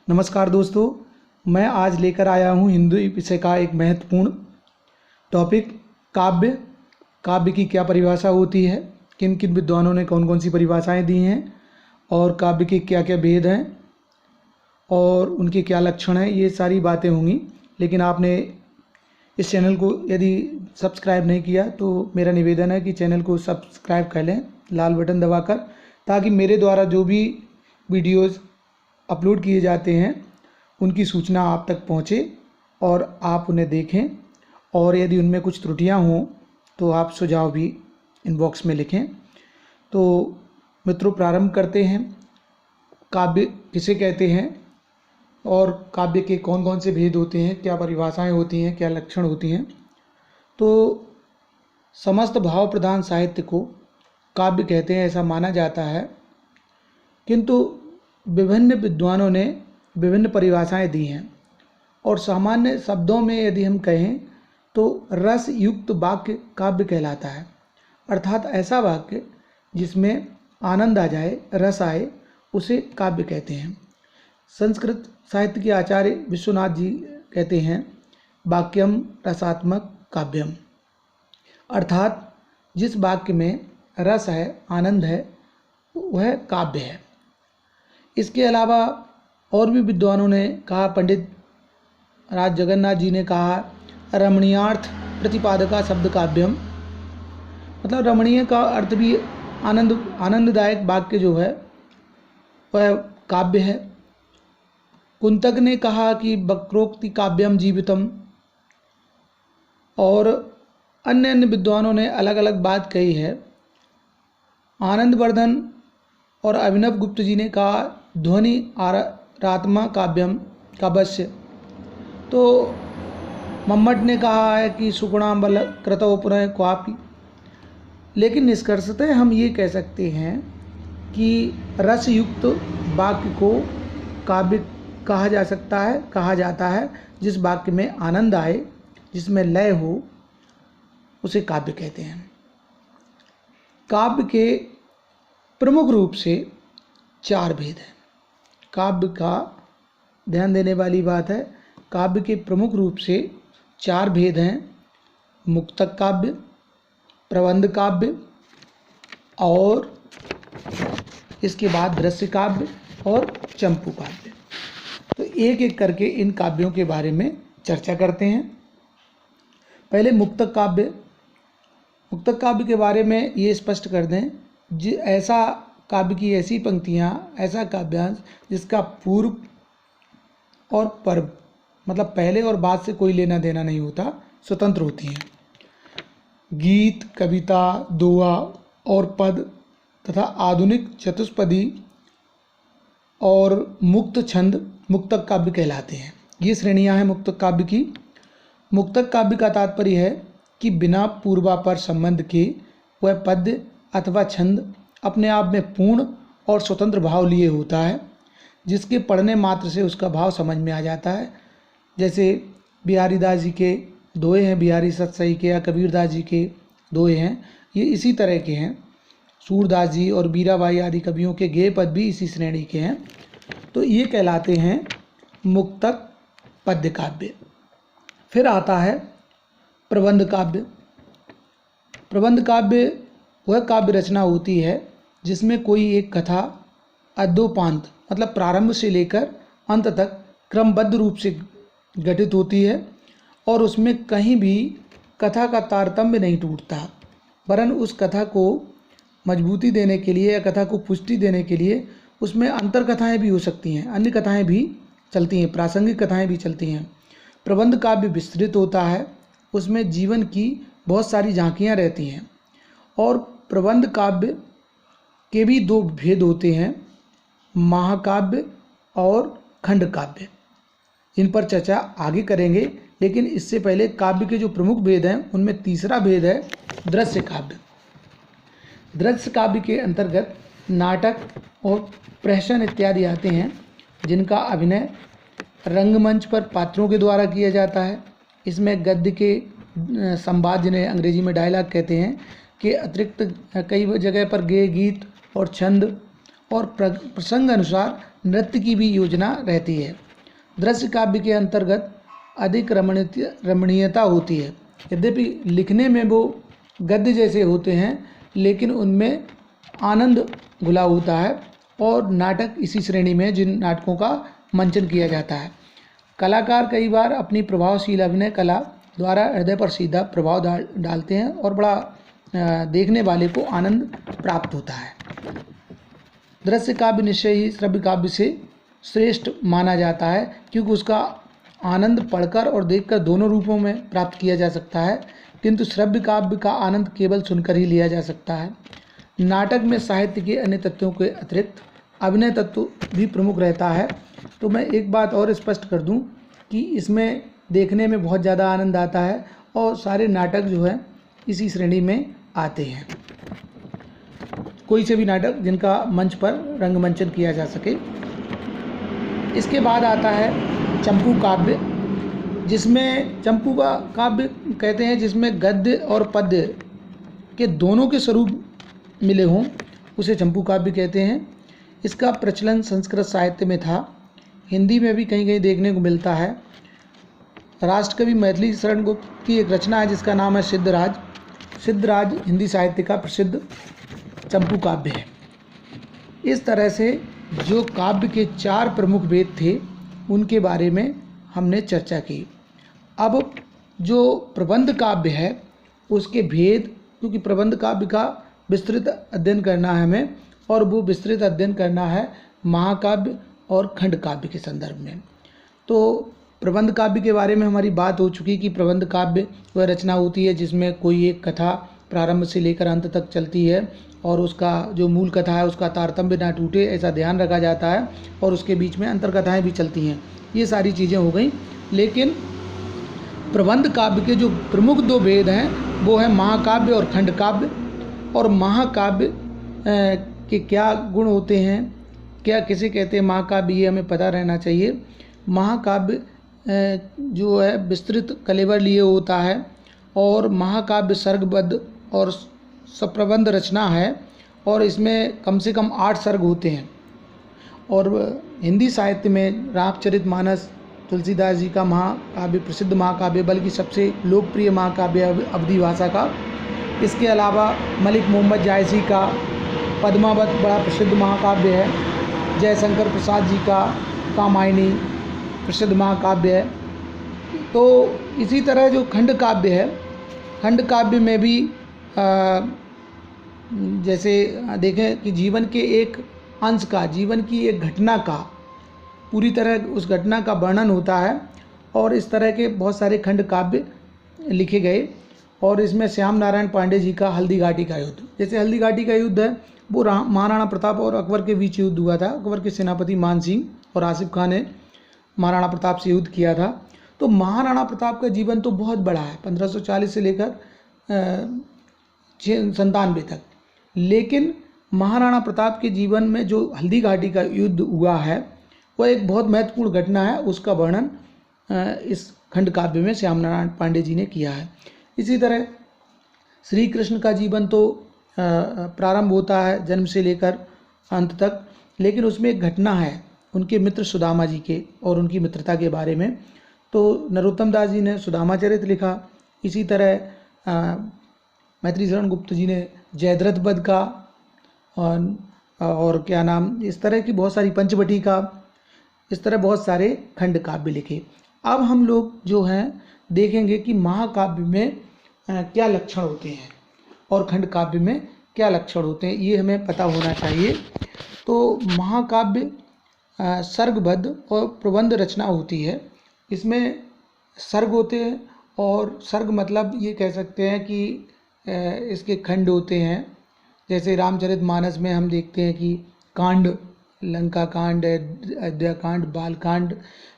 नमस्कार दोस्तों, मैं आज लेकर आया हूँ हिंदी विषय का एक महत्वपूर्ण टॉपिक काव्य। काव्य की क्या परिभाषा होती है, किन किन विद्वानों ने कौन कौन सी परिभाषाएं दी हैं और काव्य के क्या क्या भेद हैं और उनके क्या लक्षण हैं, ये सारी बातें होंगी। लेकिन आपने इस चैनल को यदि सब्सक्राइब नहीं किया तो मेरा निवेदन है कि चैनल को सब्सक्राइब कर लें लाल बटन दबाकर, ताकि मेरे द्वारा जो भी वीडियोज़ अपलोड किए जाते हैं उनकी सूचना आप तक पहुंचे और आप उन्हें देखें। और यदि उनमें कुछ त्रुटियां हों तो आप सुझाव भी इनबॉक्स में लिखें। तो मित्रों, प्रारंभ करते हैं। काव्य किसे कहते हैं और काव्य के कौन कौन से भेद होते हैं, क्या परिभाषाएं होती हैं, क्या लक्षण होती हैं। तो समस्त भाव प्रधान साहित्य को काव्य कहते हैं, ऐसा माना जाता है। किंतु विभिन्न विद्वानों ने विभिन्न परिभाषाएं दी हैं और सामान्य शब्दों में यदि हम कहें तो रस युक्त वाक्य काव्य कहलाता है। अर्थात ऐसा वाक्य जिसमें आनंद आ जाए, रस आए, उसे काव्य कहते हैं। संस्कृत साहित्य के आचार्य विश्वनाथ जी कहते हैं वाक्यम रसात्मक काव्यम, अर्थात जिस वाक्य में रस है, आनंद है, वह काव्य है। इसके अलावा और भी विद्वानों ने कहा, पंडित राज जगन्नाथ जी ने कहा रमणीयार्थ प्रतिपादका शब्द काव्यम, मतलब रमणीय का अर्थ भी आनंददायक वाक्य जो है वह काव्य है। कुंतक ने कहा कि वक्रोक्ति काव्यम जीवितम, और अन्य विद्वानों ने अलग अलग बात कही है। आनंदवर्धन और अभिनव गुप्त जी ने कहा ध्वनि आरात्मा काव्यम काव्यस्य। तो मम्मट ने कहा है कि सुगुणाम्बल कृतौ पुनः क्वापि। लेकिन निष्कर्षतः हम ये कह सकते हैं कि रसयुक्त वाक्य को काव्य कहा जा सकता है, कहा जाता है। जिस वाक्य में आनंद आए, जिसमें लय हो, उसे काव्य कहते हैं। काव्य के प्रमुख रूप से 4 भेद हैं। काव्य का ध्यान देने वाली बात है, काव्य के प्रमुख रूप से 4 भेद हैं। मुक्तक काव्य, प्रबंध काव्य, और इसके बाद दृश्य काव्य और चंपू काव्य। तो एक एक करके इन काव्यों के बारे में चर्चा करते हैं। पहले मुक्तक काव्य। मुक्तक काव्य के बारे में ये स्पष्ट कर दें, ऐसा काव्य की ऐसी पंक्तियाँ, ऐसा काव्यांश जिसका पूर्व और पर, मतलब पहले और बाद से कोई लेना देना नहीं होता, स्वतंत्र होती हैं। गीत, कविता, दोहा और पद तथा आधुनिक चतुष्पदी और मुक्त छंद मुक्तक काव्य कहलाते हैं। ये श्रेणियाँ हैं मुक्तक काव्य की। मुक्तक काव्य का तात्पर्य है कि बिना पूर्वापर संबंध के वह पद्य अथवा छंद अपने आप में पूर्ण और स्वतंत्र भाव लिए होता है, जिसके पढ़ने मात्र से उसका भाव समझ में आ जाता है। जैसे बिहारी दास जी के दोहे हैं, बिहारी सतसई के या कबीरदास जी के दोहे हैं, ये इसी तरह के हैं। सूरदास जी और बीराबाई आदि कवियों के गेय पद भी इसी श्रेणी के हैं। तो ये कहलाते हैं मुक्तक पद्य काव्य। फिर आता है प्रबंध काव्य। प्रबंध काव्य वह काव्य रचना होती है जिसमें कोई एक कथा अद्योपांत, मतलब प्रारंभ से लेकर अंत तक क्रमबद्ध रूप से गठित होती है और उसमें कहीं भी कथा का तारतम्य नहीं टूटता, वरन उस कथा को मजबूती देने के लिए या कथा को पुष्टि देने के लिए उसमें अंतर कथाएँ भी हो सकती हैं, अन्य कथाएँ भी चलती हैं, प्रासंगिक कथाएँ भी चलती हैं। प्रबंध काव्य विस्तृत होता है, उसमें जीवन की बहुत सारी झांकियाँ रहती हैं। और प्रबंध काव्य के भी 2 भेद होते हैं, महाकाव्य और खंड काव्य। इन पर चर्चा आगे करेंगे, लेकिन इससे पहले काव्य के जो प्रमुख भेद हैं उनमें तीसरा भेद है दृश्य काव्य। दृश्य काव्य के अंतर्गत नाटक और प्रहसन इत्यादि आते हैं, जिनका अभिनय रंगमंच पर पात्रों के द्वारा किया जाता है। इसमें गद्य के संवाद, जिन्हें अंग्रेजी में डायलॉग कहते हैं, के अतिरिक्त कई जगह पर गेय, गीत और छंद और प्रसंग अनुसार नृत्य की भी योजना रहती है। दृश्य काव्य के अंतर्गत अधिक रमणीयता होती है। यद्यपि लिखने में वो गद्य जैसे होते हैं, लेकिन उनमें आनंद घुला होता है, और नाटक इसी श्रेणी में जिन नाटकों का मंचन किया जाता है। कलाकार कई बार अपनी प्रभावशील अभिनय कला द्वारा हृदय पर सीधा प्रभाव डालते हैं और बड़ा देखने वाले को आनंद प्राप्त होता है। दृश्य काव्य निश्चय ही श्रव्य काव्य से श्रेष्ठ माना जाता है, क्योंकि उसका आनंद पढ़कर और देखकर दोनों रूपों में प्राप्त किया जा सकता है, किंतु श्रव्य काव्य का आनंद केवल सुनकर ही लिया जा सकता है। नाटक में साहित्य के अन्य तत्वों के अतिरिक्त अभिनय तत्व भी प्रमुख रहता है। तो मैं एक बात और स्पष्ट कर दूं कि इसमें देखने में बहुत ज़्यादा आनंद आता है, और सारे नाटक जो है इसी श्रेणी में आते हैं। कोई से भी नाटक जिनका मंच पर रंगमंचन किया जा सके। इसके बाद आता है चंपू काव्य, जिसमें चंपू का काव्य कहते हैं जिसमें गद्य और पद्य के दोनों के स्वरूप मिले हों, उसे चंपू काव्य कहते हैं। इसका प्रचलन संस्कृत साहित्य में था, हिंदी में भी कहीं कहीं देखने को मिलता है। राष्ट्रकवि मैथिली शरण गुप्त की एक रचना है जिसका नाम है सिद्धराज। सिद्धराज हिंदी साहित्य का प्रसिद्ध चंपू काव्य है। इस तरह से जो काव्य के 4 प्रमुख भेद थे उनके बारे में हमने चर्चा की। अब जो प्रबंध काव्य है उसके भेद, क्योंकि प्रबंध काव्य का विस्तृत अध्ययन करना है हमें, और वो विस्तृत अध्ययन करना है महाकाव्य और खंड काव्य के संदर्भ में। तो प्रबंध काव्य के बारे में हमारी बात हो चुकी कि प्रबंध काव्य वह रचना होती है जिसमें कोई एक कथा प्रारंभ से लेकर अंत तक चलती है, और उसका जो मूल कथा है उसका तारतम्य ना टूटे ऐसा ध्यान रखा जाता है, और उसके बीच में अंतर कथाएँ भी चलती हैं। ये सारी चीज़ें हो गई। लेकिन प्रबंध काव्य के जो प्रमुख 2 भेद हैं वो है महाकाव्य और खंड काव्य। और महाकाव्य के क्या गुण होते हैं, क्या किसे कहते हैं महाकाव्य, ये हमें पता रहना चाहिए। महाकाव्य जो है विस्तृत कलेवर लिए होता है, और महाकाव्य सर्गबद्ध और सप्रबंध रचना है, और इसमें कम से कम 8 सर्ग होते हैं। और हिंदी साहित्य में रामचरितमानस तुलसीदास जी का महाकाव्य प्रसिद्ध महाकाव्य, बल्कि सबसे लोकप्रिय महाकाव्य अवधी भाषा का। इसके अलावा मलिक मोहम्मद जायसी का पद्मावत बड़ा प्रसिद्ध महाकाव्य है। जयशंकर प्रसाद जी का कामायनी प्रसिद्ध महाकाव्य है। तो इसी तरह जो खंड काव्य है, खंड काव्य में भी जैसे देखें कि जीवन के एक अंश का, जीवन की एक घटना का पूरी तरह उस घटना का वर्णन होता है, और इस तरह के बहुत सारे खंड काव्य लिखे गए। और इसमें श्याम नारायण पांडे जी का हल्दी घाटी का युद्ध, जैसे हल्दी घाटी का युद्ध है वो महाराणा प्रताप और अकबर के बीच युद्ध हुआ था। अकबर के सेनापति मान सिंह और आसिफ खान ने महाराणा प्रताप से युद्ध किया था। तो महाराणा प्रताप का जीवन तो बहुत बड़ा है, 1540 से लेकर 97 तक। लेकिन महाराणा प्रताप के जीवन में जो हल्दी घाटी का युद्ध हुआ है वह एक बहुत महत्वपूर्ण घटना है, उसका वर्णन इस खंड काव्य में श्याम नारायण पांडे जी ने किया है। इसी तरह श्री कृष्ण का जीवन तो प्रारंभ होता है जन्म से लेकर अंत तक, लेकिन उसमें एक घटना है उनके मित्र सुदामा जी के और उनकी मित्रता के बारे में। तो नरोत्तम दास जी ने सुदामा चरित लिखा। इसी तरह मैथिली शरण गुप्त जी ने जयद्रथ वध का और क्या नाम, इस तरह की बहुत सारी पंचवटी का, इस तरह बहुत सारे खंड काव्य लिखे। अब हम लोग जो हैं देखेंगे कि महाकाव्य में क्या लक्षण होते हैं और खंड काव्य में क्या लक्षण होते हैं, ये हमें पता होना चाहिए। तो महाकाव्य सर्गबद्ध और प्रबंध रचना होती है। इसमें सर्ग होते हैं, और सर्ग मतलब ये कह सकते हैं कि इसके खंड होते हैं। जैसे रामचरितमानस में हम देखते हैं कि कांड, लंका कांड, अयोध्या कांड, बाल कांड,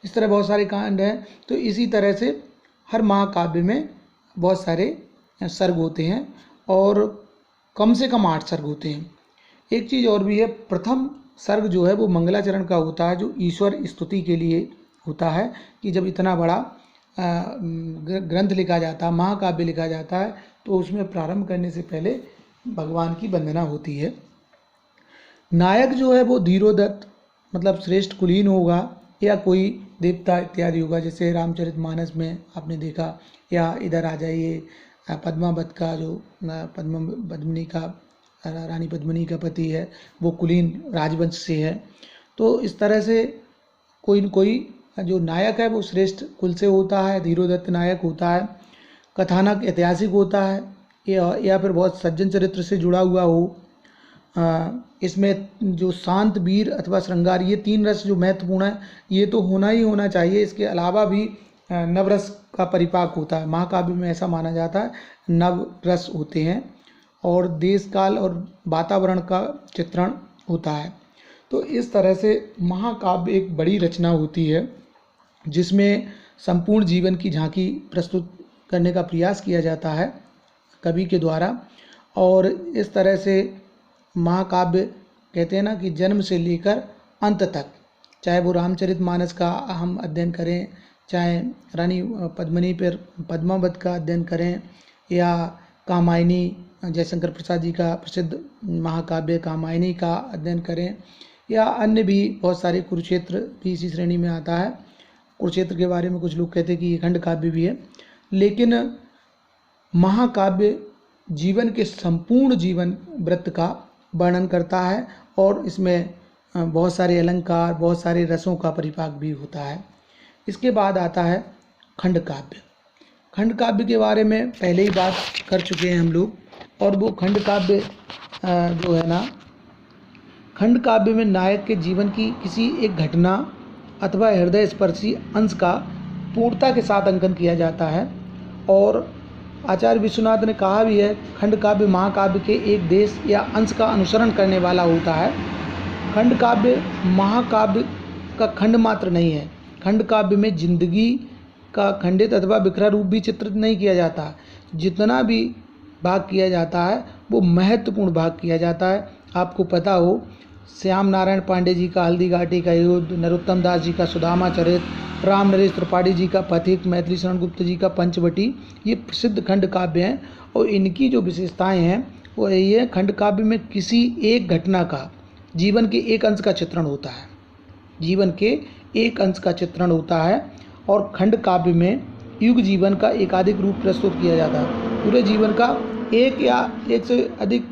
इस तरह बहुत सारे कांड हैं। तो इसी तरह से हर महाकाव्य में बहुत सारे सर्ग होते हैं, और कम से कम 8 सर्ग होते हैं। एक चीज़ और भी है, प्रथम सर्ग जो है वो मंगलाचरण का होता है, जो ईश्वर स्तुति के लिए होता है। कि जब इतना बड़ा ग्रंथ लिखा जाता है, महाकाव्य लिखा जाता है, तो उसमें प्रारंभ करने से पहले भगवान की वंदना होती है। नायक जो है वो धीरोदत्त मतलब श्रेष्ठ कुलीन होगा या कोई देवता इत्यादि होगा, जैसे रामचरितमानस में आपने देखा, या इधर आ जाइए पद्मावत का जो पद्मिनी का रानी पद्मिनी का पति है वो कुलीन राजवंश से है। तो इस तरह से कोई न कोई जो नायक है वो श्रेष्ठ कुल से होता है, धीरोदत्त नायक होता है, कथानक ऐतिहासिक होता है या फिर बहुत सज्जन चरित्र से जुड़ा हुआ हो। इसमें जो शांत, वीर अथवा श्रृंगार, ये 3 रस जो महत्वपूर्ण है ये तो होना ही होना चाहिए। इसके अलावा भी नवरस का परिपाक होता है। महाकाव्य में ऐसा माना जाता है नवरस होते हैं और देश काल और वातावरण का चित्रण होता है। तो इस तरह से महाकाव्य एक बड़ी रचना होती है जिसमें संपूर्ण जीवन की झांकी प्रस्तुत करने का प्रयास किया जाता है कवि के द्वारा। और इस तरह से महाकाव्य कहते हैं ना कि जन्म से लेकर अंत तक, चाहे वो रामचरितमानस का हम अध्ययन करें, चाहे रानी पद्मिनी पर पद्मावत का अध्ययन करें, या कामायनी जयशंकर प्रसाद जी का प्रसिद्ध महाकाव्य कामायनी का अध्ययन करें, या अन्य भी बहुत सारे, कुरुक्षेत्र भी इसी श्रेणी में आता है। कुरुक्षेत्र के बारे में कुछ लोग कहते हैं कि ये खंड काव्य भी है, लेकिन महाकाव्य जीवन के संपूर्ण जीवन वृत्त का वर्णन करता है और इसमें बहुत सारे अलंकार, बहुत सारे रसों का परिपाक भी होता है। इसके बाद आता है खंड काव्य। खंड काव्य के बारे में पहले ही बात कर चुके हैं हम लोग, और वो खंड काव्य जो है ना, खंड काव्य में नायक के जीवन की किसी एक घटना अथवा हृदय स्पर्शी अंश का पूर्णता के साथ अंकन किया जाता है। और आचार्य विश्वनाथ ने कहा भी है, खंड काव्य महाकाव्य के एक देश या अंश का अनुसरण करने वाला होता है। खंड काव्य महाकाव्य का खंड मात्र नहीं है। खंड काव्य में जिंदगी का खंडित अथवा बिखरा रूप भी चित्रित नहीं किया जाता। जितना भी भाग किया जाता है वो महत्वपूर्ण भाग किया जाता है। आपको पता हो, श्याम नारायण पांडे जी का हल्दी घाटी का युद्ध, नरोत्तम दास जी का सुदामा चरित, राम नरेश त्रिपाठी जी का पथिक, मैथिली शरण गुप्त जी का पंचवटी, ये प्रसिद्ध खंड काव्य हैं। और इनकी जो विशेषताएं हैं वो यही है, खंड काव्य में किसी एक घटना का, जीवन के एक अंश का चित्रण होता है। जीवन के एक अंश का चित्रण होता है। और खंड काव्य में युग जीवन का एकाधिक रूप प्रस्तुत किया जाता है। पूरे जीवन का एक या एक से अधिक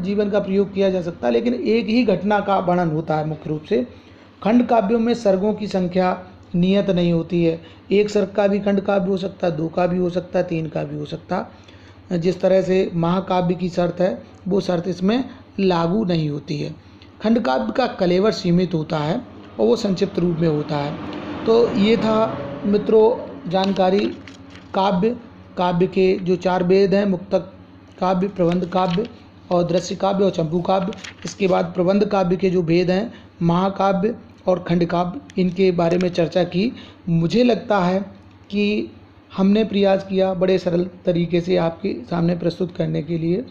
जीवन का प्रयोग किया जा सकता है, लेकिन एक ही घटना का वर्णन होता है मुख्य रूप से। खंड काव्यों में सर्गों की संख्या नियत नहीं होती है। एक सर्ग का भी खंड काव्य हो सकता है, 2 का भी हो सकता है, 3 का भी हो सकता है। जिस तरह से महाकाव्य की शर्त है वो शर्त इसमें लागू नहीं होती है। खंड काव्य का कलेवर सीमित होता है और वो संक्षिप्त रूप में होता है। तो ये था मित्रों जानकारी काव्य के जो 4 भेद हैं, मुक्तक काव्य, प्रबंध काव्य और दृश्य काव्य और चंपू काव्य। इसके बाद प्रबंध काव्य के जो भेद हैं, महाकाव्य और खंड काव्य, इनके बारे में चर्चा की। मुझे लगता है कि हमने प्रयास किया बड़े सरल तरीके से आपके सामने प्रस्तुत करने के लिए।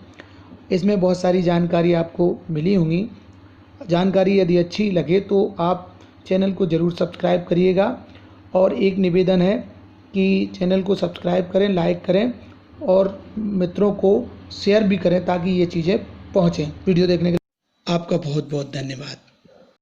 इसमें बहुत सारी जानकारी आपको मिली होंगी। जानकारी यदि अच्छी लगे तो आप चैनल को ज़रूर सब्सक्राइब करिएगा। और एक निवेदन है कि चैनल को सब्सक्राइब करें, लाइक करें और मित्रों को शेयर भी करें ताकि ये चीज़ें पहुँचें। वीडियो देखने के लिए आपका बहुत बहुत धन्यवाद।